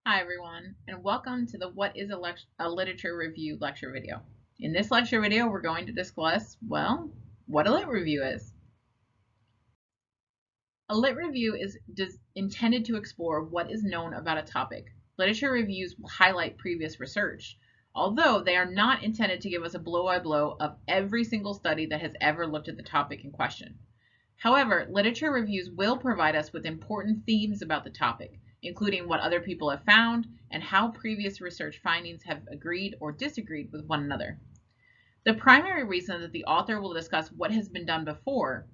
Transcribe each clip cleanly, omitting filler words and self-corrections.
Hi everyone, and welcome to the What is a Literature Review lecture video. In this lecture video, we're going to discuss, well, what a lit review is. A lit review is intended to explore what is known about a topic. Literature reviews will highlight previous research, although they are not intended to give us a blow-by-blow of every single study that has ever looked at the topic in question. However, literature reviews will provide us with important themes about the topic, including what other people have found and how previous research findings have agreed or disagreed with one another. The primary reason that the author will discuss what has been done before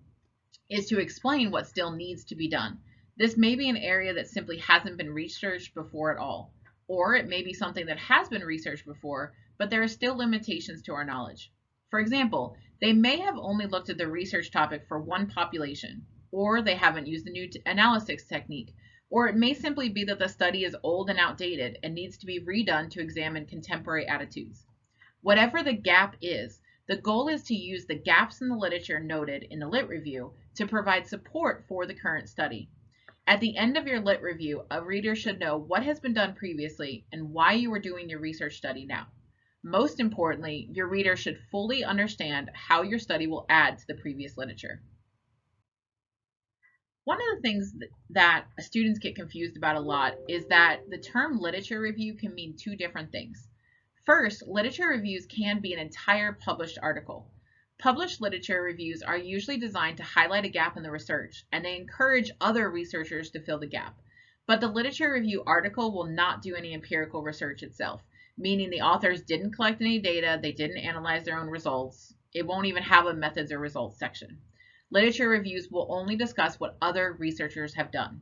is to explain what still needs to be done. This may be an area that simply hasn't been researched before at all, or it may be something that has been researched before, but there are still limitations to our knowledge. For example, they may have only looked at the research topic for one population, or they haven't used the new analysis technique, or it may simply be that the study is old and outdated and needs to be redone to examine contemporary attitudes. Whatever the gap is, the goal is to use the gaps in the literature noted in the lit review to provide support for the current study. At the end of your lit review, a reader should know what has been done previously and why you are doing your research study now. Most importantly, your reader should fully understand how your study will add to the previous literature. One of the things that students get confused about a lot is that the term literature review can mean two different things. First, literature reviews can be an entire published article. Published literature reviews are usually designed to highlight a gap in the research, and they encourage other researchers to fill the gap. But the literature review article will not do any empirical research itself, meaning the authors didn't collect any data, they didn't analyze their own results. It won't even have a methods or results section. Literature reviews will only discuss what other researchers have done.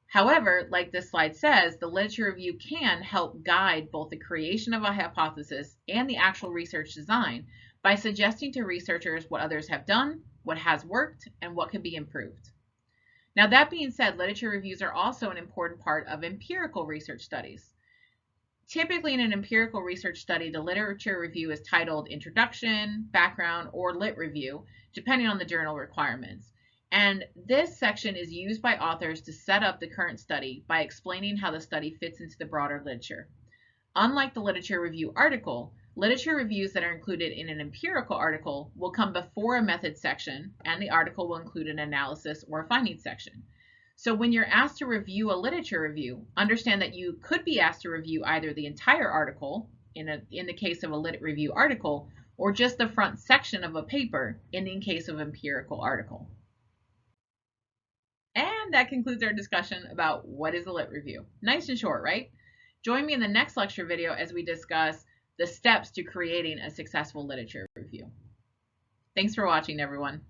However, like this slide says, the literature review can help guide both the creation of a hypothesis and the actual research design by suggesting to researchers what others have done, what has worked, and what can be improved. Now, that being said, literature reviews are also an important part of empirical research studies. Typically, in an empirical research study, the literature review is titled Introduction, Background, or Lit Review, depending on the journal requirements. And this section is used by authors to set up the current study by explaining how the study fits into the broader literature. Unlike the literature review article, literature reviews that are included in an empirical article will come before a methods section, and the article will include an analysis or a findings section. So when you're asked to review a literature review, understand that you could be asked to review either the entire article, in the case of a lit review article, or just the front section of a paper in the case of empirical article. And that concludes our discussion about what is a lit review. Nice and short, right? Join me in the next lecture video as we discuss the steps to creating a successful literature review. Thanks for watching, everyone.